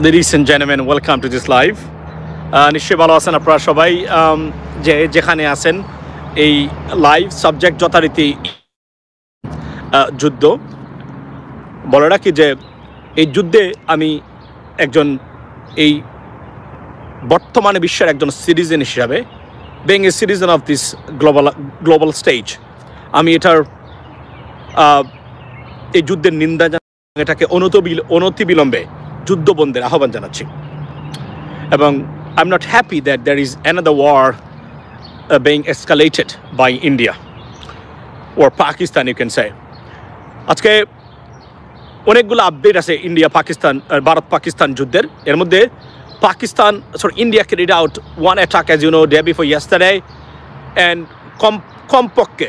Ladies and gentlemen, welcome to this live. নিশ্চয়ই ভালো আছেন আপনারা সবাই, যেখানে আছেন। এই লাইভ সাবজেক্ট যথারীতি যুদ্ধ। বলে রাখি যে এই যুদ্ধে আমি একজন এই বর্তমানে বিশ্বের একজন সিটিজেন হিসাবে, being a citizen of this global stage, আমি এটার এই যুদ্ধের নিন্দা জানাই, এটাকে অনতিবিলম্বে যুদ্ধবন্ধের আহ্বান জানাচ্ছি। এবং I'm not happy that there is another war being escalated by India or Pakistan, you can say. আজকে অনেকগুলো আপডেট আছে ইন্ডিয়া পাকিস্তান ভারত পাকিস্তান যুদ্ধের। এর মধ্যে India carried out one attack, as you know, day before yesterday, and কমপক্ষে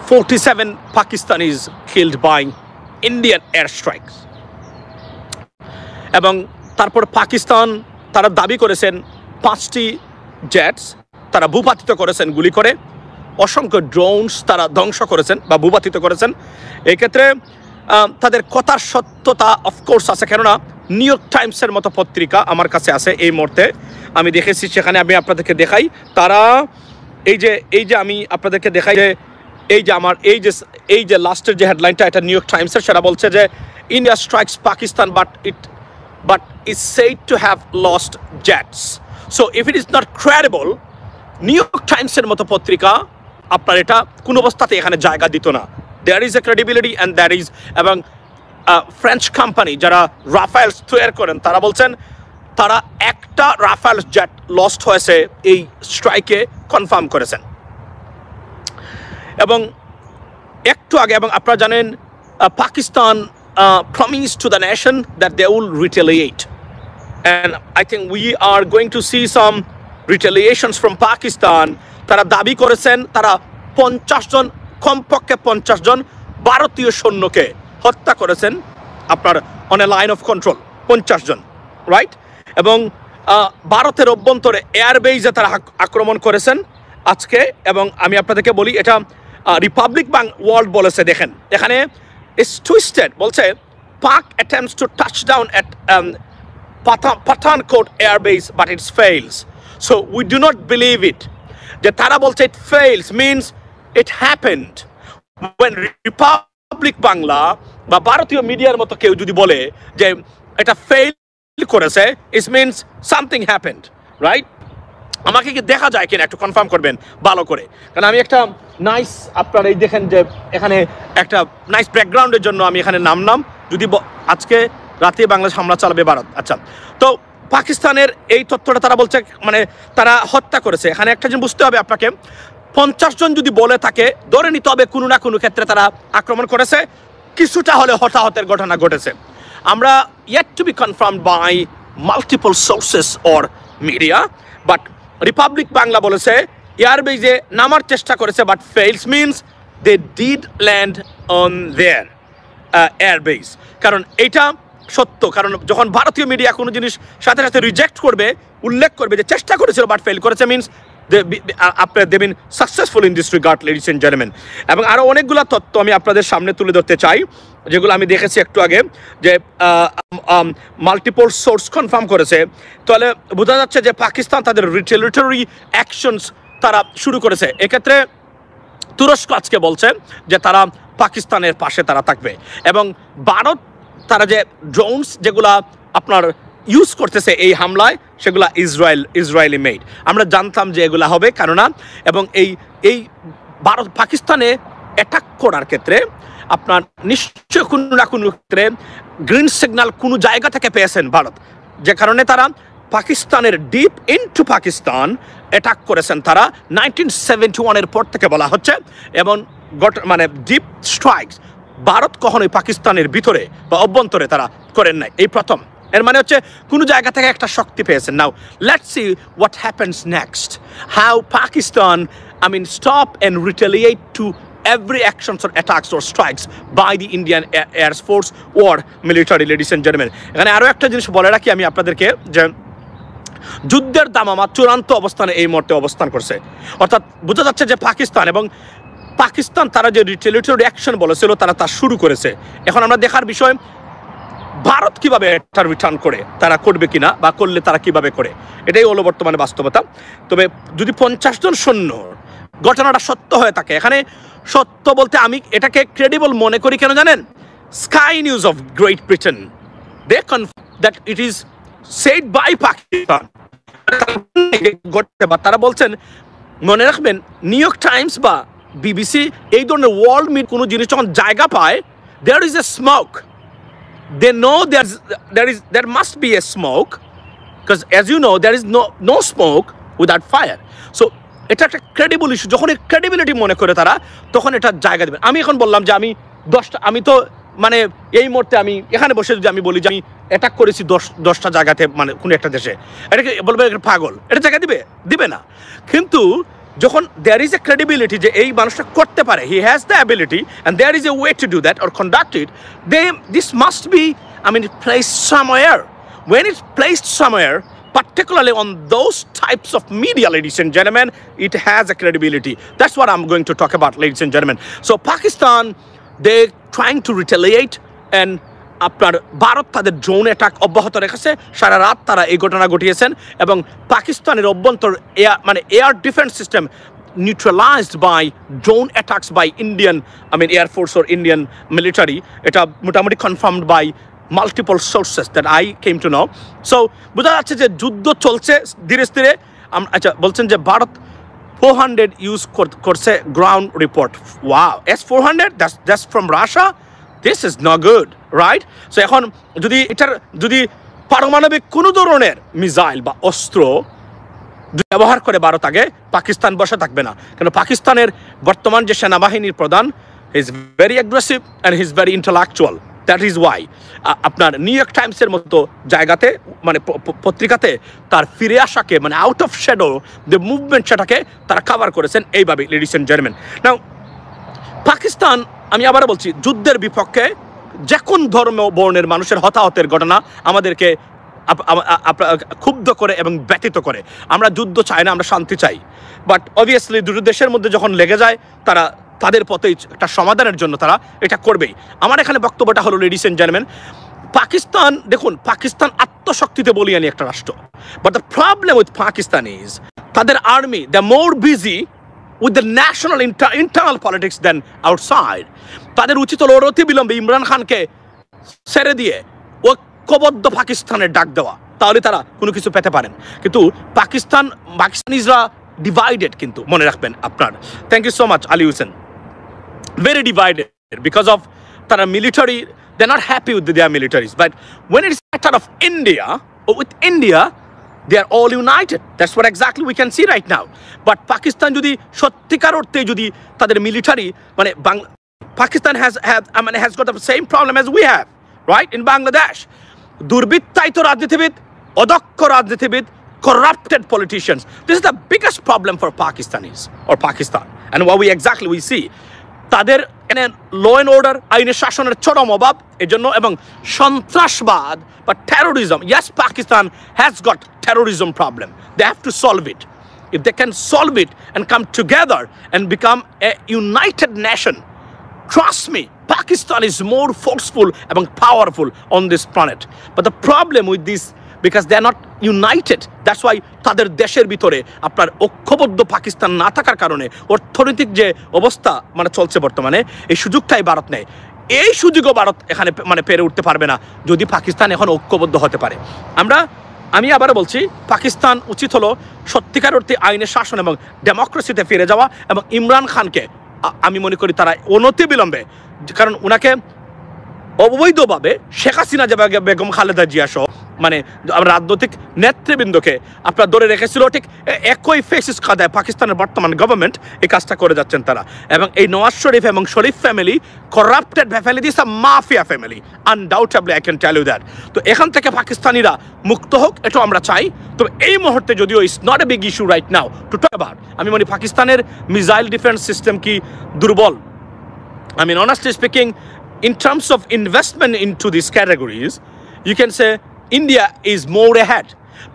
47 Pakistanis killed by Indian airstrikes. এবং তারপর পাকিস্তান তারা দাবি করেছেন 5টি জেটস তারা ভূপাতিত করেছেন গুলি করে, অসংখ্য ড্রোনস তারা ধ্বংস করেছেন বা ভূপাতিত করেছেন। এই ক্ষেত্রে তাদের কথার সত্যতা অফকোর্স আছে, কেননা নিউ ইয়র্ক টাইমসের মতো পত্রিকা আমার কাছে আছে এই মুহূর্তে, আমি দেখেছি, সেখানে আমি আপনাদেরকে দেখাই। তারা এই যে আমি আপনাদেরকে দেখাই যে আমার এই যে লাস্টের যে হেডলাইনটা, এটা নিউ ইয়র্ক টাইমসের, সেটা বলছে যে India strikes Pakistan but is said to have lost jets. So if it is not credible, New York Times এর মতো পত্রিকা আপনার এটা কোনো অবস্থাতে এখানে জায়গা দিত না। There is a credibility and that is, এবং ফ্রেঞ্চ কোম্পানি যারা রাফায়েল তৈরি করেন তারা বলছেন তারা একটা রাফায়েল জেট লস্ট হয়েছে এই স্ট্রাইকে কনফার্ম করেছেন। এবং একটু আগে, এবং আপনারা জানেন Pakistan promised to the nation that they will retaliate, and I think we are going to see some retaliations from Pakistan. তারা দাবি করেছেন তারা 50 জন, কমপক্ষে 50 জন ভারতীয় সৈন্যকে হত্যা করেছেন আপনার on a line of control, 50 জন, রাইট? এবং ভারতের অভ্যন্তরে এয়ারবেজে তারা আক্রমণ করেছেন আজকে। এবং আমি আপনাদেরকে বলি, এটা রিপাবলিক ওয়ার্ল্ড বলেছে, দেখেন এখানে is twisted. বলছে Pak attempts to touch down at Pathankot Air Base but it fails. So we do not believe it. যে তারা বলছে it fails means it happened. When Republic Bangla বা ভারতীয় মিডিয়ার মতো কেউ যদি বলে যে এটা ফেল করেছে, it means something happened, right? আমাকে কি দেখা যায় কিনা একটু কনফার্ম করবেন ভালো করে, কারণ আমি একটা নাইস, আপনারা এই দেখেন যে এখানে একটা নাইস ব্যাকগ্রাউন্ডের জন্য আমি এখানে নামলাম। যদি আজকে রাতে বাংলাদেশ হামলা চালাবে ভারত, আচ্ছা, তো পাকিস্তানের এই তথ্যটা তারা বলছে মানে তারা হত্যা করেছে। এখানে একটা জিনিস বুঝতে হবে আপনাকে, 50 জন যদি বলে থাকে ধরে নিতে হবে কোনো না কোনো ক্ষেত্রে তারা আক্রমণ করেছে, কিছুটা হলে হতাহতের ঘটনা ঘটেছে। আমরা yet to be confirmed by multiple sources or media, but Republic Bangla বলেছে এয়ারবেজে নামার চেষ্টা করেছে but fails means they did land on their airbase. কারণ এটা সত্য, কারণ যখন ভারতীয় মিডিয়া কোনো জিনিস সাথে সাথে রিজেক্ট করবে, উল্লেখ করবে যে চেষ্টা করেছিল বাট ফেল করেছে, মিনস আপনার they been successful in this regard, ladies and gentleman. এবং আরও অনেকগুলো তথ্য আমি আপনাদের সামনে তুলে ধরতে চাই, যেগুলো আমি দেখেছি একটু আগে, যে মাল্টিপল সোর্স কনফার্ম করেছে। তাহলে বোঝা যাচ্ছে যে পাকিস্তান তাদের রিটেলিটরি অ্যাকশনস তারা শুরু করেছে। এক্ষেত্রে তুরস্ক আজকে বলছে যে তারা পাকিস্তানের পাশে তারা থাকবে, এবং ভারত তারা যে ড্রোনস যেগুলা আপনার ইউজ করতেছে এই হামলায়, সেগুলা ইসরায়েলি মেড। আমরা জানতাম যে এগুলা হবে, কেননা এবং এই ভারত পাকিস্তানে অ্যাটাক করার ক্ষেত্রে আপনার নিশ্চয় কোনো না কোনো ক্ষেত্রে গ্রিন সিগন্যাল কোনো জায়গা থেকে পেয়েছেন ভারত, যে কারণে তারা পাকিস্তানের ডিপ ইনটু পাকিস্তান অ্যাটাক করেছেন তারা 1971-এর পর থেকে বলা হচ্ছে। এবং মানে ডিপ স্ট্রাইকস ভারত কখনোই পাকিস্তানের ভিতরে বা অভ্যন্তরে তারা করেন নাই, এই প্রথম। এর মানে হচ্ছে কোনো জায়গা থেকে একটা শক্তি পেয়েছেন। নাও let's see what happens next, how Pakistan stop and retaliate to every actions or attacks or strikes by the Indian Air Force or military, ladies and gentlemen. এখানে আরও একটা জিনিস বলে রাখি আমি আপনাদেরকে, যে যুদ্ধের দামামা চূড়ান্ত অবস্থানে এই মুহূর্তে অবস্থান করছে। অর্থাৎ বোঝা যাচ্ছে যে পাকিস্তান তারা যে রিটেলিটরি অ্যাকশন বলেছিল তারা তা শুরু করেছে। এখন আমরা দেখার বিষয়, ভারত কিভাবে এটা রিটার্ন করে, তারা করবে কিনা বা করলে তারা কিভাবে করে, এটাই হলো বর্তমানে বাস্তবতা। তবে যদি 50 জন সৈন্য ঘটনাটা সত্য হয়ে থাকে, এখানে সত্য বলতে আমি এটাকে ক্রেডিবল মনে করি কেন জানেন? Sky News of Great Britain they confirm that it is said by Pakistan. তারা বলছেন, মনে রাখবেন নিউ ইয়র্ক টাইমস বা বিবিসি এই ধরনের ওয়ার্ল্ড মিড কোনো জিনিস যখন জায়গা পায়, there is a smoke, they know there must be a smoke, because as you know there is no smoke without fire. So এটা একটা ক্রেডিবল ইস্যু, যখন এই ক্রেডিবিলিটি মনে করে তারা তখন এটা জায়গা দেবেন। আমি এখন বললাম যে আমি 10টা, আমি তো মানে এই মুহূর্তে আমি এখানে বসে যদি আমি বলি যে আমি অ্যাটাক করেছি 10টা জায়গাতে মানে কোনো একটা দেশে, এটাকে বলবে পাগল, এটা জায়গা দিবে না। কিন্তু যখন there is a credibility যে এই মানুষটা করতে পারে, he has the ability and there is a way to do that or conduct it, this must be, I mean, placed somewhere. When it's placed somewhere, particularly on those types of media, ladies and gentlemen, it has a credibility. That's what I'm going to talk about, ladies and gentlemen. So Pakistan, they're trying to retaliate, and আপনার ভারত তাদের drone attack অব্যাহত রেখেছে, সারা রাত তারা এই ঘটনা ঘটিয়েছেন, এবং পাকিস্তানের অভ্যন্তর air defence system neutralised by drone attacks by Indian, I mean air force or Indian military. এটা মোটামুটি confirmed by multiple sources that I came to know. So বোঝা যাচ্ছে যে যুদ্ধ চলছে ধীরে ধীরে। আচ্ছা, বলছেন যে ভারত 400 ইউজ করছে ground report. Wow, S-400, that's from Russia? This is not good, right? So এখন যদি পারমাণবিক কোনো ধরনের মিসাইল বা অস্ত্র ব্যবহার করে ভারত, আগে পাকিস্তান বসে থাকবে না। কেন পাকিস্তানের বর্তমান যে সেনাবাহিনীর প্রধান, he is very aggressive and he is very intellectual. That is Y আপনার নিউ ইয়র্ক টাইমসের মতো জায়গাতে মানে পত্রিকাতে তার ফিরে আসাকে মানে out of shadow the movement, সেটাকে তারা কভার করেছেন এইভাবে, লেডিস এন্ড জেন্টলম্যান। নাও পাকিস্তান, আমি আবারও বলছি, যুদ্ধের বিপক্ষে যে কোন ধর্ম বর্ণের মানুষের হতাহতের ঘটনা আমাদেরকে ক্ষুব্ধ করে এবং ব্যথিত করে। আমরা যুদ্ধ চাই না, আমরা শান্তি চাই। বাট অবভিয়াসলি দুটো দেশের মধ্যে যখন লেগে যায়, তারা তাদের পথে একটা সমাধানের জন্য তারা এটা করবেই। আমার এখানে বক্তব্যটা হলো, লেডিস এন্ড জেন্টলম্যান, পাকিস্তান, দেখুন পাকিস্তান আত্মশক্তিতে বলিয়ানি একটা রাষ্ট্র, but the problem with Pakistan is তাদের army, they are more busy with the national internal politics than outside. তাদের উচিত হলো অতি বিলম্বে ইমরান খানকে ছেড়ে দিয়ে ঐক্যবদ্ধ পাকিস্তানের ডাক দেওয়া, তাহলে তারা কোনো কিছু পেতে পারেন। কিন্তু পাকিস্তানিজরা ডিভাইডেড, কিন্তু মনে রাখবেন আপনার। Thank you so much Ali Hossain. Very divided because of তারা military, they are not happy with their militaries, but when it is matter of India or with India, they are all united. That's what exactly we can see right now. But Pakistan যদি সত্যিকার অর্থে যদি তাদের military মানে Pakistan has got the same problem as we have, right, in Bangladesh. দুর্বৃত্তায়িত রাজনীতিবিদ, অদক্ষ রাজনীতিবিদ, corrupted politicians. This is the biggest problem for Pakistanis or Pakistan. And what we see, তাদের ল অ্যান্ড অর্ডার, আইনের শাসনের চরম অভাব এজন্য, এবং সন্ত্রাসবাদ বা terrorism. Yes, Pakistan has got terrorism problem. They have to solve it. If they can solve it and come together and become a united nation, trust me, Pakistan is more forceful and powerful on this planet. But the problem with this, because they are not united, that's why তাদের দেশের ভিতরে আপনার ঐক্যবদ্ধ পাকিস্তান না থাকার কারণে অর্থনৈতিক যে অবস্থা মানে চলছে বর্তমানে, এই সুযোগটাই ভারত নেয়। এই সুযোগও ভারত এখানে মানে পেরে উঠতে পারবে না যদি পাকিস্তান এখন ঐক্যবদ্ধ হতে পারে। আমি আবার বলছি, পাকিস্তান উচিত হলো সত্যিকার অর্থে আইনের শাসন এবং ডেমোক্রেসিতে ফিরে যাওয়া, এবং ইমরান খানকে আমি মনে করি তারা অনতি বিলম্বে, কারণ ওনাকে অবৈধভাবে শেখ হাসিনা যে বেগম খালেদা জিয়া সহ মানে রাজনৈতিক নেতৃবৃন্দকে আপনার ধরে রেখেছিল, ঠিক একই ফেসিস কাদায় পাকিস্তানের বর্তমান গভর্নমেন্ট এই কাজটা করে যাচ্ছেন তারা। এবং এই নওয়াজ শরীফ এবং Sharif family corrupted family, this a mafia family, undoubtedly I can tell you that. তো এখান থেকে পাকিস্তানিরা মুক্ত হোক, এটা আমরা চাই। তবে এই মুহূর্তে যদিও it's not a big issue right now to talk about. আমি মনে পাকিস্তানের মিসাইল ডিফেন্স সিস্টেম কি দুর্বল। I mean, honestly speaking, in terms of investment into these categories, you can say India is more ahead.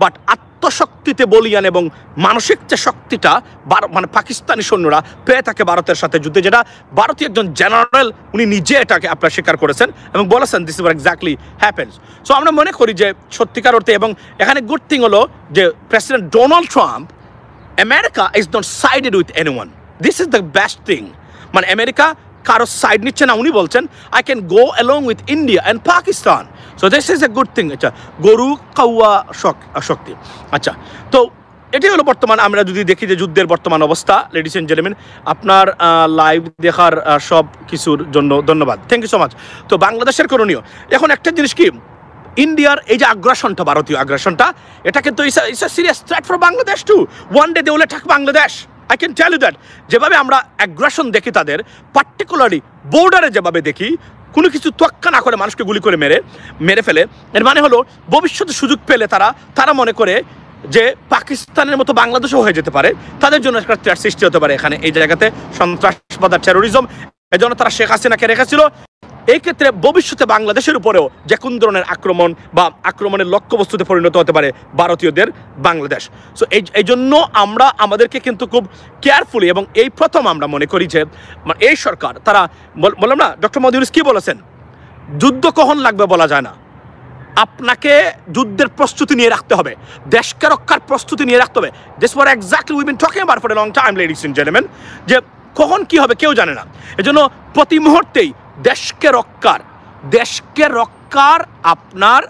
But আত্মশক্তিতে বলিয়ান এবং মানসিক যে শক্তিটা মানে পাকিস্তানি সৈন্যরা পেয়ে থাকে ভারতের সাথে যুদ্ধে, যেটা ভারতীয় একজন জেনারেল উনি নিজে এটাকে আপনার স্বীকার করেছেন এবং বলেছেন this is exactly happens. So আমরা মনে করি যে সত্যিকার অর্থে, এবং এখানে গুড থিং হলো যে president Donald Trump, America is not sided with anyone, this is the best thing. মানে আমেরিকা কারো সাইড নিচ্ছে না, উনি বলছেন I can go along with India and Pakistan, so this is a good thing. আচ্ছা, গরু কাউয়া শক্তি। আচ্ছা, তো এটাই হলো বর্তমান আমরা যদি দেখি যে যুদ্ধের বর্তমান অবস্থা। লেডিস এন্ড জেন্টলম্যান, আপনার লাইভ দেখার সব কিছুর জন্য ধন্যবাদ, থ্যাংক ইউ সো মাচ। তো বাংলাদেশের করণীয় এখন একটা জিনিস কি, ইন্ডিয়ার এই যে আগ্রাসনটা, ভারতীয় আগ্রাসনটা, এটা কিন্তু it's a serious threat for Bangladesh too. One day they will attack Bangladesh, I can tell you that. যেভাবে আমরা অ্যাগ্রাসন দেখি তাদের, পার্টিকুলারলি বর্ডারে যেভাবে দেখি, কোনো কিছু তোয়াক্কা না করে মানুষকে গুলি করে মেরে ফেলে, এর মানে হলো ভবিষ্যতে সুযোগ পেলে তারা মনে করে যে পাকিস্তানের মতো বাংলাদেশও হয়ে যেতে পারে, তাদের জন্য একটা থ্রেট সৃষ্টি হতে পারে এখানে এই জায়গাতে, সন্ত্রাসবাদ আর টেরোরিজম। এই জন্য তারা শেখ হাসিনাকে রেখেছিল। এই ক্ষেত্রে ভবিষ্যতে বাংলাদেশের উপরেও যে কোন ধরনের আক্রমণ বা আক্রমণের লক্ষ্যবস্তুতে পরিণত হতে পারে ভারতীয়দের বাংলাদেশ। সো এই জন্য আমাদেরকে কিন্তু খুব কেয়ারফুলি, এবং এই প্রথম আমরা মনে করি যে এই সরকার, তারা বললাম না, ডক্টর মোহাম্মদ ইউনূস কি বলেছেন, যুদ্ধ কখন লাগবে বলা যায় না, আপনাকে যুদ্ধের প্রস্তুতি নিয়ে রাখতে হবে, দেশকে রক্ষার প্রস্তুতি নিয়ে রাখতে হবে। This was exactly we been talking about for a long time, ladies and gentleman, যে কখন কি হবে কেউ জানে না। এজন্য প্রতি মুহূর্তেই দেশকে রক্ষার আপনার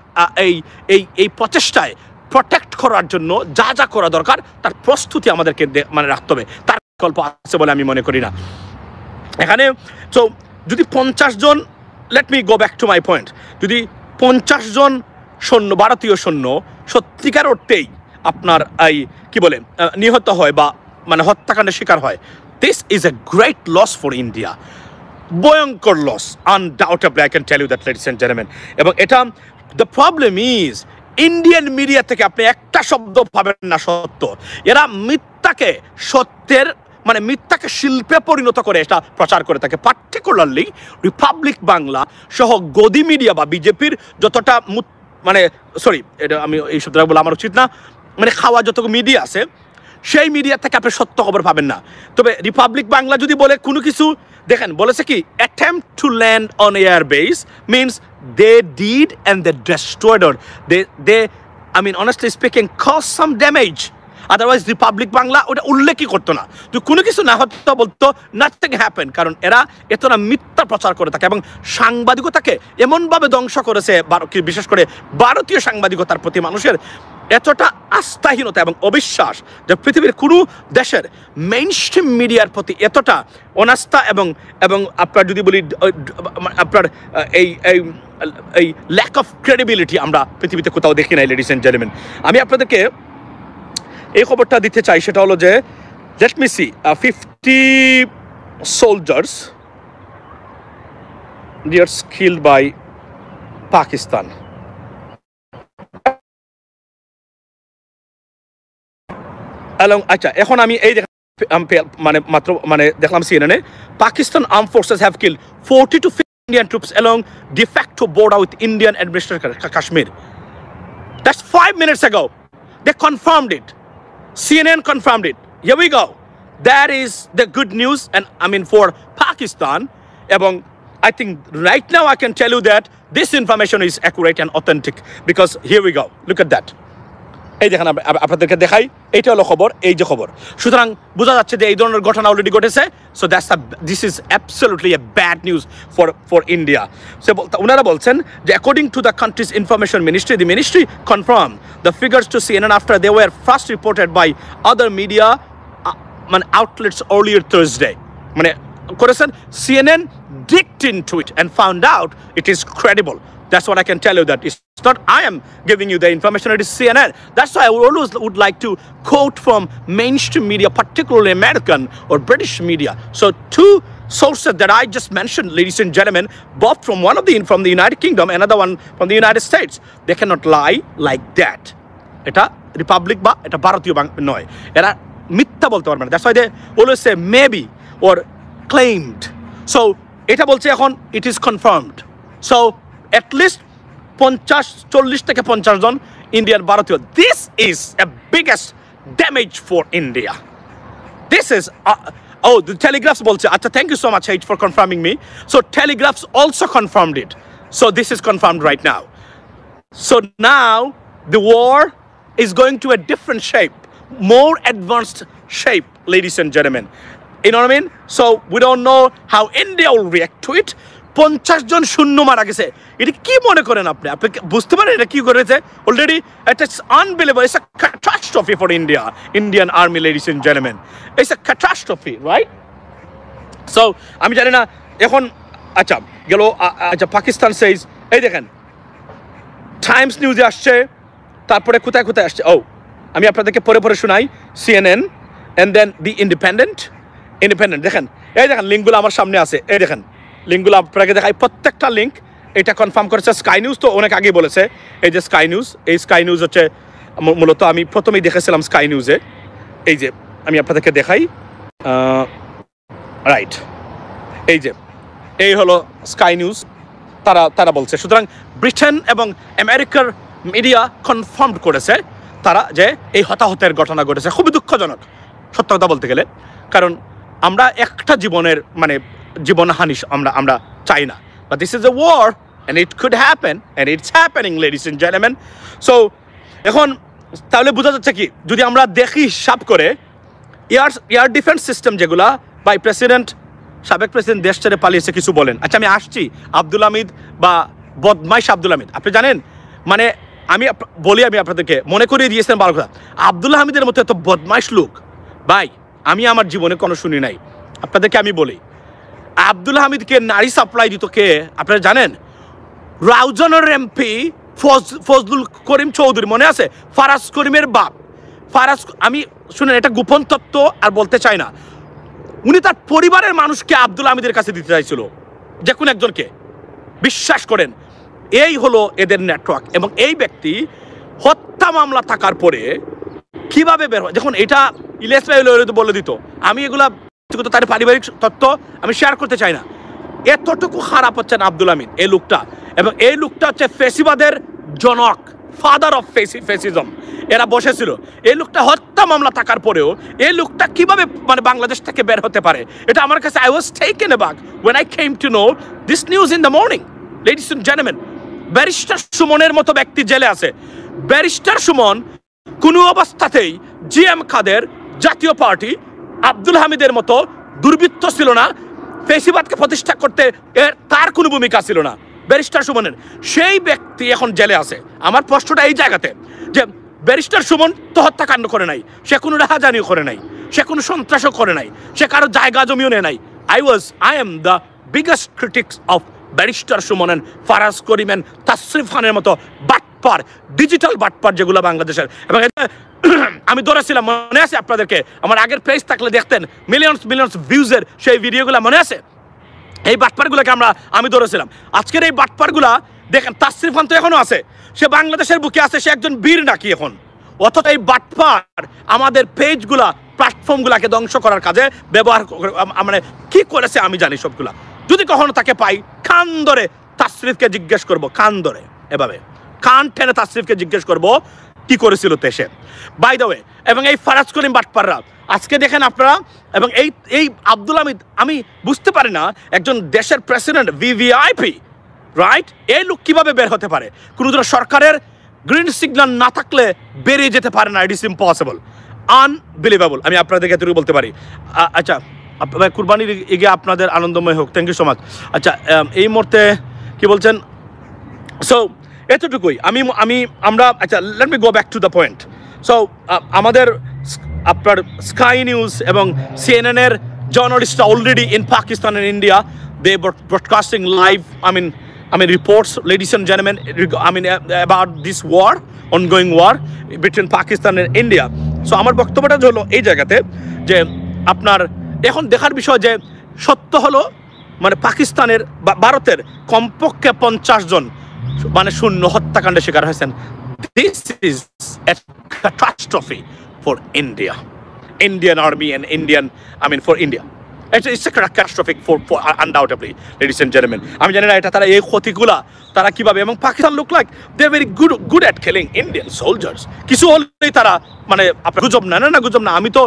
এই প্রচেষ্টায় প্রোটেক্ট করার জন্য যা যা করা দরকার তার প্রস্তুতি আমাদেরকে মানে রাখতে হবে, তার বিকল্প আছে বলে আমি মনে করি না এখানে। সো যদি 50 জন, let me go back to my point, যদি 50 জন সৈন্য, ভারতীয় সৈন্য সত্যিকার অর্থেই আপনার এই কি বলে নিহত হয় বা মানে হত্যাকাণ্ডের শিকার হয়, this is a great loss for India, ভয়ঙ্কর loss, undoubtedly I can tell you that, ladies and gentleman. এবং এটা the problem is, Indian media থেকে আপনি একটা শব্দ পাবেন না সত্য, এরা মিথ্যাকে সত্যের মানে মিথ্যাকে শিল্পে পরিণত করে এটা প্রচার করে থাকে। পার্টিকুলারলি রিপাবলিক বাংলা সহ গদি মিডিয়া বা বিজেপির যতটা মানে সরি, এটা আমি এই শব্দটা বলা আমার উচিত না, মানে খাওয়া যত মিডিয়া আছে সেই মিডিয়া থেকে আপনি সত্য খবর পাবেন না। তবে রিপাবলিক বাংলা যদি বলে কোনো কিছু, দেখেন বলেছে কি, attempt to land on air base means they did and they destroyed, or they I mean honestly speaking caused some damage. Otherwise Republic Bangla ওটা উল্লেখই করতো না, তো কোনো কিছু না হতো, বলতো নাথিং হ্যাপেন, কারণ এরা এতটা মিথ্যা প্রচার করে থাকে এবং সাংবাদিকতাকে এমনভাবে ধ্বংস করেছে, বিশেষ করে ভারতীয় সাংবাদিকতার প্রতি মানুষের এতটা আস্থাহীনতা এবং অবিশ্বাস যে পৃথিবীর কোনো দেশের মেইনস্ট্রিম মিডিয়ার প্রতি এতটা অনাস্থা এবং আপনার যদি বলি আপনার এই ল্যাক অফ ক্রেডিবিলিটি আমরা পৃথিবীতে কোথাও দেখি নাই, লেডিস এন্ড জেন্টলম্যান। আমি আপনাদেরকে এই খবরটা দিতে চাই, সেটা হলো যে let me see 50 soldiers they are killed by Pakistan. আচ্ছা, এখন আমি এই মানে মাত্র মানে দেখলাম সিএনএনে, Pakistan armed forces have killed 40 to 50 Indian troops along de facto border with Indian administered Kashmir. That's 5 minutes ago. They confirmed it. CNN confirmed it. Here we go. That is the good news, and I mean for Pakistan. এবং I think right now I can tell you that this information is accurate and authentic because here we go. Look at that. এই দেখেন আপনাদেরকে দেখাই, এইটা হলো খবর, এই যে খবর, সুতরাং বোঝা যাচ্ছে যে এই ধরনের ঘটনা অলরেডি ঘটেছে। So this is absolutely a bad news for India. So ওনারা বলছেন যে according to the country's information ministry, the ministry confirm the figures to CNN after they were first reported by other media মানে outlets earlier Thursday. মানে করেছেন CNN digged into it and found out it is credible. That's what I can tell you, that it's not I am giving you the information, it is CNN. That's why I always would like to quote from mainstream media, particularly American or British media. So two sources that I just mentioned, ladies and gentlemen, both from from the United Kingdom, another one from the United States. They cannot lie like that. Eta Republic ba eta Bharatiyo noy. Era mittha bolte parbe na. That's why they always say maybe or claimed. So এটা বলছে এখন it is confirmed. So at least 40 থেকে 50 জন Indian Bharatiya. This is a biggest damage for India. This is oh, the Telegraphs bolche. Acha, thank you so much, H, for confirming me. So Telegraphs also confirmed it. So this is confirmed right now. So now the war is going to a different shape, more advanced shape, ladies and gentlemen. You know what I mean? So we don't know how India will react to it. 50 জন শূন্য মারা গেছে। এটা কি মনে করেন আপনি? আপনি বুঝতে পারেন এটা কি করেছে? Already it's unbelievable. It's a catastrophe for India, Indian army, ladies and gentlemen. It's a catastrophe, right? So আমি জানি না এখন আচ্ছা গেল আচ্ছা পাকিস্তান says এই দেখেন টাইমস নিউজে আসছে, তারপরে কোথায় কোথায় আসছে। ও আমি আপনাদেরকে পরে পরে শোনাই। CNN and then the Independent দেখেন, এই দেখেন লিঙ্কগুলো আমার সামনে আছে, এই দেখেন লিঙ্কগুলো আপনাকে দেখাই, প্রত্যেকটা লিঙ্ক এটা কনফার্ম করেছে স্কাই নিউজ। তো অনেক আগেই বলেছে, এই যে স্কাই নিউজ, এই স্কাই নিউজ হচ্ছে মূলত আমি প্রথমেই দেখেছিলাম স্কাই নিউজে। এই যে আমি আপনাদেরকে দেখাই, রাইট, এই যে এই হলো স্কাই নিউজ, তারা বলছে। সুতরাং ব্রিটেন এবং আমেরিকার মিডিয়া কনফার্ম করেছে তারা যে এই হতাহতের ঘটনা ঘটেছে। খুবই দুঃখজনক সত্য কথা বলতে গেলে, কারণ আমরা একটা জীবনের মানে জীবনহানি আমরা চাই না। But this is a war and it could happen and it's happening, ladies and gentlemen. So এখন তাহলে বোঝা যাচ্ছে কি, যদি আমরা দেখি হিসাব করে এয়ার ডিফেন্স সিস্টেম যেগুলা বাই প্রেসিডেন্ট, সাবেক প্রেসিডেন্ট দেশ ছেড়ে পালিয়েছে কিছু বলেন। আচ্ছা আমি আসছি আব্দুল হামিদ বা বদমাইশ আব্দুল হামিদ, আপনি জানেন মানে আমি আপনাদেরকে মনে করিয়ে দিয়েছিলাম ভালো কথা, আব্দুল হামিদের মতো এত বদমাইশ লোক ভাই আমি আমার জীবনে কোনো শুনি নাই। আপনাদেরকে আমি বলি, আব্দুল হামিদকে নারী সাপ্লাই দিত কে আপনারা জানেন? রাউজানের এমপি ফজলুল করিম চৌধুরী, মনে আছে? ফারাজ করিমের বাপ ফারাজ, আমি শুনেন এটা গোপন তত্ত্ব আর বলতে চাই না, উনি তার পরিবারের মানুষকে আব্দুল হামিদের কাছে দিতে চাইছিল, যে কোনো একজনকে। বিশ্বাস করেন, এই হলো এদের নেটওয়ার্ক। এবং এই ব্যক্তি হত্যা মামলা থাকার পরে কিভাবে বের হয়, দেখুন এটা ইলিয়াস ভাই বলে দিত, আমি এগুলা তার পারিবারিক তথ্য আমি শেয়ার করতে চাই না। এতটুকু খারাপ হচ্ছেন আব্দুল হামিদ এই লোকটা, এবং এই লোকটা হচ্ছে ফেসিবাদের জনক, ফাদার অফ ফেসিজম। এরা বসেছিল, এই লোকটা হত্যা মামলা থাকার পরেও এই লোকটা কিভাবে মানে বাংলাদেশ থেকে বের হতে পারে, এটা আমার কাছে I was taken অ্যাবাক when I came to know this news in the morning, ladies and gentlemen. Barrister সুমনের মতো ব্যক্তি জেলে আছে। ব্যারিস্টার সুমন কোনো অবস্থাতেই জিএম খাদের জাতীয় পার্টি আব্দুল হামিদের মতো দুর্বৃত্ত ছিল না, ফেসিবাদকে প্রতিষ্ঠা করতে তার কোনো ভূমিকা ছিল না ব্যারিস্টার সুমনের। সেই ব্যক্তি এখন জেলে আছে। আমার প্রশ্নটা এই জায়গাতে যে ব্যারিস্টার সুমন তো হত্যাকাণ্ড করে নাই, সে কোনো রাহাজানিও করে নাই, সে কোনো সন্ত্রাসও করে নাই, সে কারো জায়গা জমিও নেয় নাই। I am the biggest critics of barrister Suman, Faraz করিমেন, তাসরিফ খানের মতো বাটপার, ডিজিটাল বাটপার যেগুলো বাংলাদেশের। এবং আমি ধরেছিলাম, মনে আছে আপনাদেরকে, আমার আগের পেজ থাকলে দেখতেন মিলিয়নস ভিউজের সেই ভিডিওগুলো মনে আছে? এই বাটপারগুলোকে আমি ধরেছিলাম। আজকের এই বাটপারগুলা দেখেন, তাসরিফ খান তো এখনো আছে, সে বাংলাদেশের বুকে আছে, সে একজন বীর নাকি এখন। অথচ এই বাটপার আমাদের পেজগুলা, প্ল্যাটফর্মগুলাকে ধ্বংস করার কাজে ব্যবহার মানে কি করেছে আমি জানি সবগুলা। যদি কখনো তাকে পাই, কান ধরে তাসরিফকে জিজ্ঞেস করবো, কান ধরে এভাবে কান টেনে তাসরিফকে জিজ্ঞেস করবো কি করেছিল দেশে, বাই দ্য ওয়ে। এবং এই ফারাজ করিম বাটপাররা আজকে দেখেন আপনারা, এবং এই আব্দুল হামিদ, আমি বুঝতে পারি না একজন দেশের প্রেসিডেন্ট ভিভিআইপি, রাইট, এই লোক কিভাবে বের হতে পারে? কোনো সরকারের গ্রিন সিগন্যাল না থাকলে বেরিয়ে যেতে পারে না, ইট ইজ ইম্পসিবল, আনবিলিভেবল। আমি আপনাদেরকে এতটুকু বলতে পারি। আচ্ছা কুরবানির ঈদে আপনাদের আনন্দময় হোক, থ্যাংক ইউ সো মাচ। আচ্ছা এই মুহূর্তে কি বলছেন? সো এতটুকুই আমরা আচ্ছা let me go back to the point. So আমাদের আপনার স্কাই নিউজ এবং CNN এর জার্নালিস্টরা already in Pakistan and India, they broadcasting live I mean reports, ladies and gentlemen, about this war, ongoing war between Pakistan and India. So আমার বক্তব্যটা হলো এই জায়গাতে যে আপনার এখন দেখার বিষয় যে সত্য হলো মানে পাকিস্তানের ভারতের কমপক্ষে 50 জন মানে শূন্য হত্যাকাণ্ডের শিকার হয়েছেন। This is a catastrophe for India, Indian army and for India. It's a catastrophic for undoubtedly, ladies and gentlemen. আমি জানি না এটা তারা এই ক্ষতিগুলা তারা কিভাবে, এবং Pakistan look like they're very good at killing Indian soldiers. কিছু হলেই তারা মানে আপনার গুজব না গুজব না, আমি তো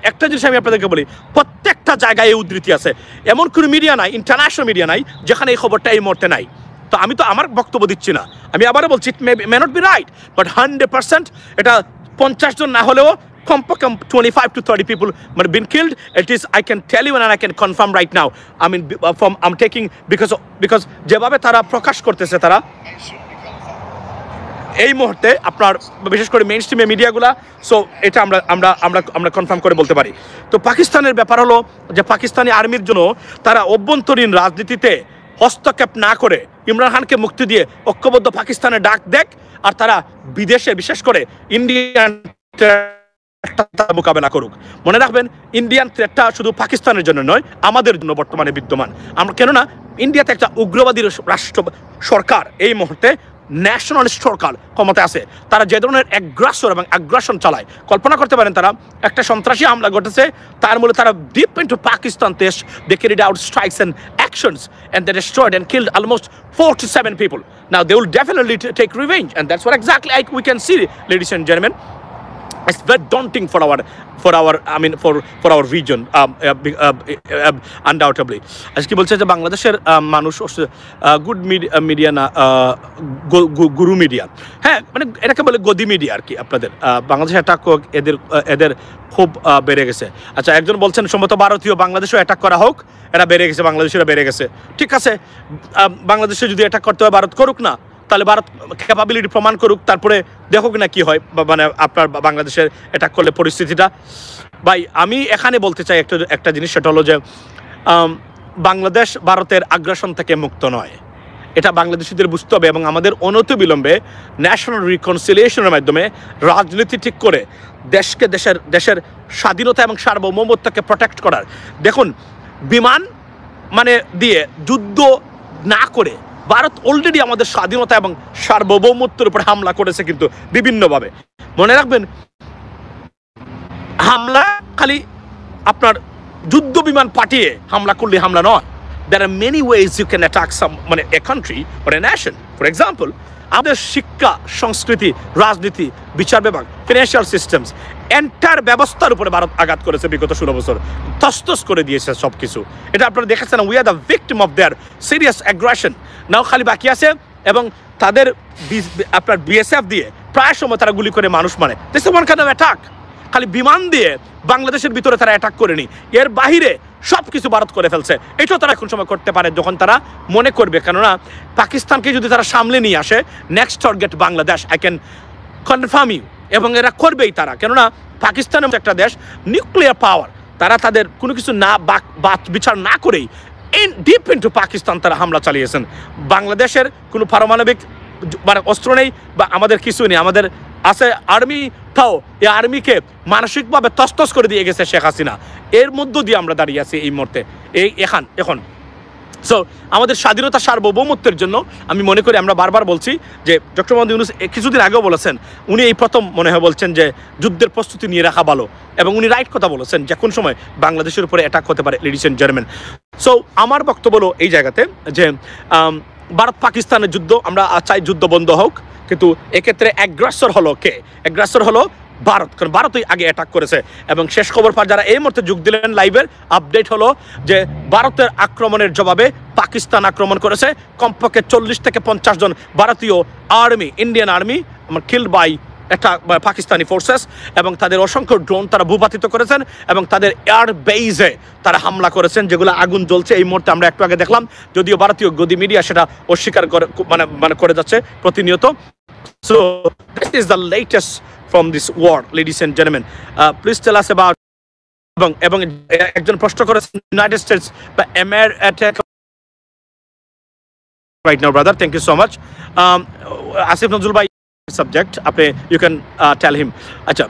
একটা জিনিস আমি আপনাদেরকে বলি, প্রত্যেকটা জায়গায় এই উদ্ধৃতি আছে, এমন কোনো মিডিয়া নাই, ইন্টারন্যাশনাল মিডিয়া নাই যেখানে এই খবরটা এই মুহূর্তে নাই। তো আমি তো আমার বক্তব্য দিচ্ছি না, আমি আবারও বলছি it may not be right, but 100% এটা 50 জন না হলেও কমপক্ষে 25 to 30 people been killed. It is, I can tell you and I can confirm right now. I mean, I'm taking because যেভাবে তারা প্রকাশ করতেছে তারা এই মুহূর্তে আপনার বিশেষ করে মেইন স্ট্রিমে মিডিয়াগুলা, সো এটা আমরা কনফার্ম করে বলতে পারি। তো পাকিস্তানের ব্যাপার হলো যে পাকিস্তানি আর্মির জন্য তারা অভ্যন্তরীণ রাজনীতিতে হস্তক্ষেপ না করে ইমরান খানকে মুক্তি দিয়ে ঐক্যবদ্ধ পাকিস্তানের ডাক দেখ, আর তারা বিদেশে বিশেষ করে ইন্ডিয়ান মোকাবেলা করুক। মনে রাখবেন, ইন্ডিয়ান থ্রেটটা শুধু পাকিস্তানের জন্য নয়, আমাদের জন্য বর্তমানে বিদ্যমান। আমরা কেননা ইন্ডিয়াতে একটা উগ্রবাদী রাষ্ট্র সরকার এই মুহূর্তে ন্যাশনালিস্ট সরকার ক্ষমতা আছে, তারা যে ধরনের আগ্রাসন চালায় কল্পনা করতে পারেন। তারা একটা সন্ত্রাসী হামলা ঘটেছে, তার মূলে তারা ডিপ ইনটু পাকিস্তান দেশ, they carried out strikes and actions and they destroyed and killed almost 4 to 7 people. Now they will definitely take revenge, and that's what exactly we can see, ladies and gentlemen. It's very daunting for our region, undoubtedly. আজ কি বলছে যে বাংলাদেশের মানুষ good media না গুরু media, হ্যাঁ মানে এটাকে বলে গদি মিডিয়া আর কি। আপনাদের বাংলাদেশে অ্যাটাক এদের খুব বেড়ে গেছে। আচ্ছা, একজন বলছেন সম্ভবত ভারতীয় বাংলাদেশেও অ্যাটাক করা হোক, এটা বেড়ে গেছে, বাংলাদেশিরা বেড়ে গেছে। ঠিক আছে, বাংলাদেশে যদি অ্যাটাক করতে হয় ভারত করুক না, তাহলে ভারত ক্যাপাবিলিটি প্রমাণ করুক, তারপরে দেখুক না কি হয়, মানে আপনার বাংলাদেশের অ্যাটাক করলে পরিস্থিতিটা। ভাই আমি এখানে বলতে চাই একটা জিনিস, সেটা হলো যে বাংলাদেশ ভারতের আগ্রাসন থেকে মুক্ত নয়, এটা বাংলাদেশিদের বুঝতে হবে, এবং আমাদের অনতিবিলম্বে ন্যাশনাল রিকনসিলিয়েশনের মাধ্যমে রাজনীতি ঠিক করে দেশের স্বাধীনতা এবং সার্বভৌমত্বকে প্রোটেক্ট করার। দেখুন, বিমান মানে দিয়ে যুদ্ধ না করে ভারত অলরেডি আমাদের স্বাধীনতা এবং সার্বভৌমত্বের উপরে হামলা করেছে, কিন্তু বিভিন্নভাবে। মনে রাখবেন, হামলা খালি আপনার যুদ্ধ বিমান পাঠিয়ে হামলা করলে হামলা নয়। There are many ways you can attack a country or a nation. For example, আমাদের শিক্ষা, সংস্কৃতি, রাজনীতি, বিচার বিভাগ, ফিনান্সিয়াল সিস্টেমস, এন্টার ব্যবস্থার উপরে ভারত আঘাত করেছে বিগত 16 বছর, তস্তস করে দিয়েছে সব কিছু। এটা আপনারা দেখেছেন, we are the victim of their serious aggression. Now খালি বাকি আছে, এবং তাদের আপনার বিএসএফ দিয়ে প্রায় সময় তারা গুলি করে মানুষ মারে। This is one kind of attack. খালি বিমান দিয়ে বাংলাদেশের ভিতরে তারা অ্যাটাক করেনি, এর বাহিরে সব কিছু ভারত করে ফেলছে। এটাও তারা এখন সময় করতে পারে যখন তারা মনে করবে, কেননা পাকিস্তানকে যদি তারা সামলে নিয়ে আসে, next target Bangladesh, I can confirm you. এবং এরা করবেই তারা, কেননা পাকিস্তানের মতো একটা দেশ, নিউক্লিয়ার পাওয়ার, তারা তাদের কোনো কিছু না বিচার না করেই ডিপ ইনটু পাকিস্তান তারা হামলা চালিয়েছেন। বাংলাদেশের কোনো পারমাণবিক অস্ত্র নেই বা আমাদের কিছু নেই, আমাদের আছে আর্মি, তাও এই আর্মিকে মানসিকভাবে তস্তস করে দিয়ে গেছে শেখ হাসিনা। এর মধ্য দিয়ে আমরা দাঁড়িয়ে আছি এই মুহূর্তে এখন। সো আমাদের স্বাধীনতা সার্বভৌমত্বের জন্য আমি মনে করি, আমরা বারবার বলছি যে ডক্টর মোহাম্মদ ইউনূস কিছুদিন আগেও বলেছেন, উনি এই প্রথম মনে হয় বলছেন যে যুদ্ধের প্রস্তুতি নিয়ে রাখা ভালো, এবং উনি রাইট কথা বলেছেন যে কোন সময় বাংলাদেশের উপরে অ্যাটাক হতে পারে, লেডিস এন্ড জেন্টলম্যান। সো আমার বক্তব্য হলো এই জায়গাতে যে ভারত পাকিস্তানের যুদ্ধ, আমরা চাই যুদ্ধ বন্ধ হোক, কিন্তু এক্ষেত্রে অ্যাগ্রেসর হলো কে? অ্যাগ্রেসর হলো ভারত, কারণ ভারতই আগে অ্যাটাক করেছে। এবং শেষ খবর পার যারা এই মুহূর্তে যোগ দিলেন লাইভের, আপডেট হলো যে ভারতের আক্রমণের জবাবে পাকিস্তান আক্রমণ করেছে। কমপক্ষে 40 থেকে 50 জন ভারতীয় army, Indian army killed by Pakistani forces, এবং তাদের অসংখ্য ড্রোন তারা ভূপাতিত করেছেন, এবং তাদের এয়ার বেইজে তারা হামলা করেছেন, যেগুলো আগুন জ্বলছে এই মুহূর্তে। আমরা একটু আগে দেখলাম, যদিও ভারতীয় গদি মিডিয়া সেটা অস্বীকার করে যাচ্ছে প্রতিনিয়ত। So this is the latest from this war, ladies and gentlemen. Please tell us about, এবং একজন প্রশ্ন করেছেন ইউনাইটেড স্টেটস বা MR attack right now, brother. Thank you so much. Asif Nazrul bhai subject আপনি you can tell him. আচ্ছা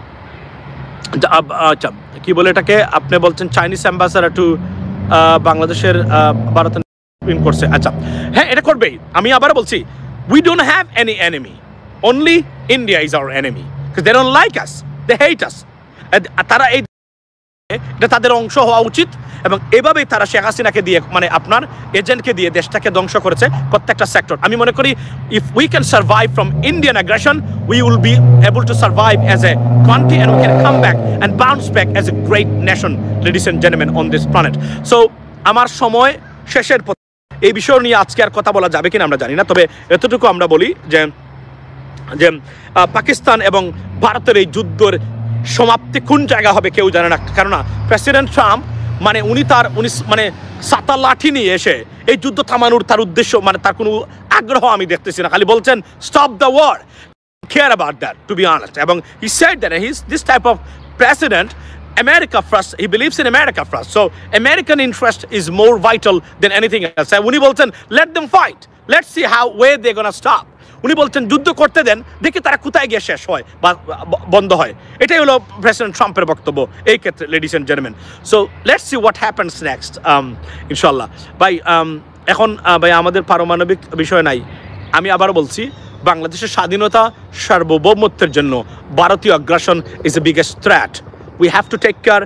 কি বলে এটাকে, আপনি বলছেন চাইনিজ অ্যাম্বাসাডার টু বাংলাদেশের ভারত করছে। আচ্ছা হ্যাঁ, এটা করবেই। আমি আবার বলছি, we don't have any enemy, only India is our enemy. Because they don't like us, they hate us. তারা এটা তাদের অংশ হওয়া উচিত, এবং এভাবেই তারা শেখ হাসিনাকে দিয়ে মানে আপনার এজেন্টকে দিয়ে দেশটাকে ধ্বংস করেছে প্রত্যেকটা সেক্টর। আমি মনে করি if we can survive from Indian aggression we will be able to survive as a country and we can come back and bounce back as a great nation ladies and gentleman on this planet. So আমার সময় শেষের পথে, এই বিষয় নিয়ে আজকে আর কথা বলা যাবে কিনা আমরা জানি না, তবে এতটুকু আমরা বলি যে পাকিস্তান এবং ভারতের এই যুদ্ধের সমাপ্তি কোন জায়গা হবে কেউ জানে না। কেননা প্রেসিডেন্ট ট্রাম্প মানে উনি মানে সাতা লাঠি নিয়ে এসে এই যুদ্ধ থামানোর তার উদ্দেশ্য মানে তার কোনো আগ্রহ আমি দেখতেছি না, খালি বলছেন stop the war, care about that, to be honest. এবং he said that he's this type of president, America first, he believes in America first, so American interest is more vital than anything else. উনি বলছেন let them fight, let's see where they're gonna stop. উনি বলছেন যুদ্ধ করতে দেন, দেখি তারা কোথায় গিয়ে শেষ হয় বা বন্ধ হয়। এটাই হলো প্রেসিডেন্ট ট্রাম্পের বক্তব্য এই ক্ষেত্রে, ladies and gentleman. So let's see what happens next ইনশাল্লাহ। ভাই এখন ভাই আমাদের পারমাণবিক বিষয় নাই, আমি আবারও বলছি বাংলাদেশের স্বাধীনতা সার্বভৌমত্বের জন্য ভারতীয় আগ্রাসন is the biggest threat. We have to take care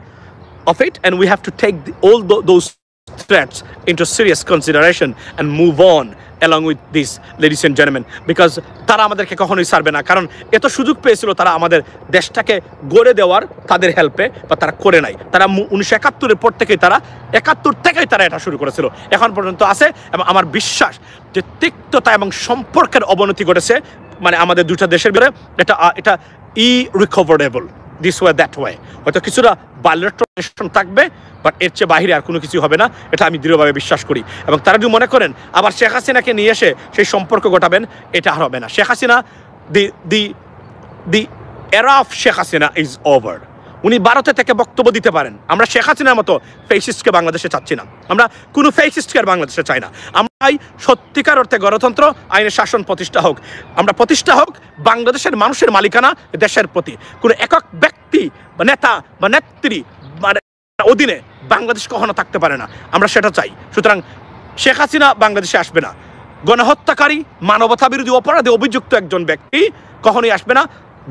of it and we have to take all those threats into serious consideration and move on along with this, ladies and gentlemen, because তারা আমাদেরকে কখনোই ছাড়বে না, কারণ এত সুযোগ পেয়েছিল তারা আমাদের দেশটাকে গড়ে দেওয়ার তাদের হেল্পে, বা তারা করে নাই। তারা 1971-এর পর থেকেই তারা 71 থেকেই তারা এটা শুরু করেছিল, এখন পর্যন্ত আছে। এবং আমার বিশ্বাস যে তিক্ততা এবং সম্পর্কের অবনতি ঘটেছে মানে আমাদের দুটা দেশের ভিতরে, এটা irrecoverable this way that way। হয়তো কিছুটা বাল্যট্রন থাকবে, বাট এর চেয়ে বাহিরে আর কোনো কিছু হবে না, এটা আমি দৃঢ়ভাবে বিশ্বাস করি। এবং তারা যদি মনে করেন আবার শেখ হাসিনাকে নিয়ে এসে সেই সম্পর্ক ঘটাবেন, এটা আর হবে না। শেখ হাসিনা দি এরা of Sheikh Hasina is over. উনি ভারতে থেকে বক্তব্য দিতে পারেন, আমরা শেখ হাসিনার মতো ফেসিস্টকে বাংলাদেশে চাচ্ছি না, আমরা কোনো ফেসিস্টকে আর বাংলাদেশে চাই না। আমরাই সত্যিকার অর্থে গণতন্ত্র আইনের শাসন প্রতিষ্ঠা হোক, আমরা প্রতিষ্ঠা হোক বাংলাদেশের মানুষের মালিকানা দেশের প্রতি, কোনো একক ব্যক্তি বা নেতা বা নেত্রী মানে অধীনে বাংলাদেশ কখনো থাকতে পারে না, আমরা সেটা চাই। সুতরাং শেখ হাসিনা বাংলাদেশে আসবে না, গণহত্যাকারী মানবতা বিরোধী অপরাধে অভিযুক্ত একজন ব্যক্তি কখনোই আসবে না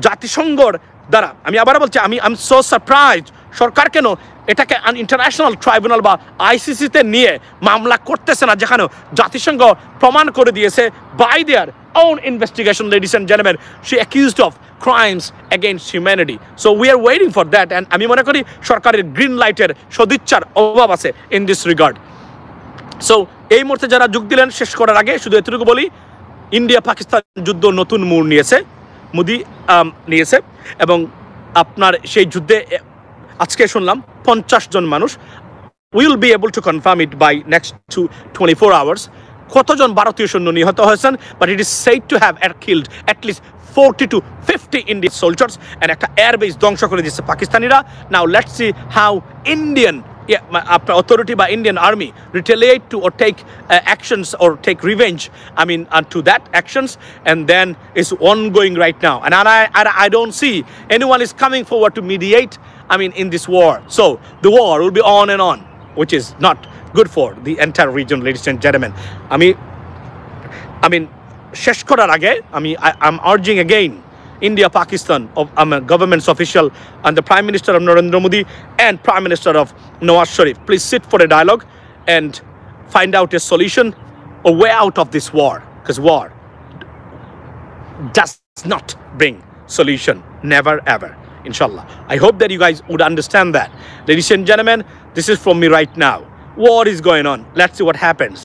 জাতিসংঘর দ্বারা। আমি আবার বলছি, আমি সো সারপ্রাইজ সরকার কেন এটাকে ইন্টারন্যাশনাল ট্রাইব্যুনাল বা আইসিসিতে নিয়ে মামলা করতেছে না, যেখানে জাতিসংঘ প্রমাণ করে দিয়েছে by their own investigation, ladies and gentlemen, she accused of crimes against humanity. So we are waiting for that, and আমি মনে করি সরকারের গ্রিন লাইটের সদিচ্ছার অভাব আছে in this regard. So এই মুহূর্তে যারা যোগ দিলেন, শেষ করার আগে শুধু এতটুকু বলি, ইন্ডিয়া পাকিস্তান যুদ্ধ নতুন মোড় নিয়েছে, মোদি নিয়েছে, এবং সেই যুদ্ধে আজকে শুনলাম 50 জন মানুষ, will be able to confirm it by next 24 hours কতজন ভারতীয় সৈন্য নিহত হয়েছেন, but it is said to have killed at least 40 to 50 Indian soldiers, and একটা এয়ারবেস ধ্বংস করে দিয়েছে পাকিস্তানিরা। Now let's see how Indian authority by Indian army retaliate to or take actions or take revenge, to that actions, and then is ongoing right now, and I don't see anyone is coming forward to mediate in this war. So the war will be on and on, which is not good for the entire region, ladies and gentlemen. শেষ করার আগে I'm urging again India, Pakistan, government's official and the Prime Minister of Narendra Modi and Prime Minister of Nawaz Sharif, please sit for a dialogue and find out a solution, a way out of this war, because war does not bring solution, never ever, inshallah. I hope that you guys would understand that. Ladies and gentlemen, this is from me right now. War is going on. Let's see what happens.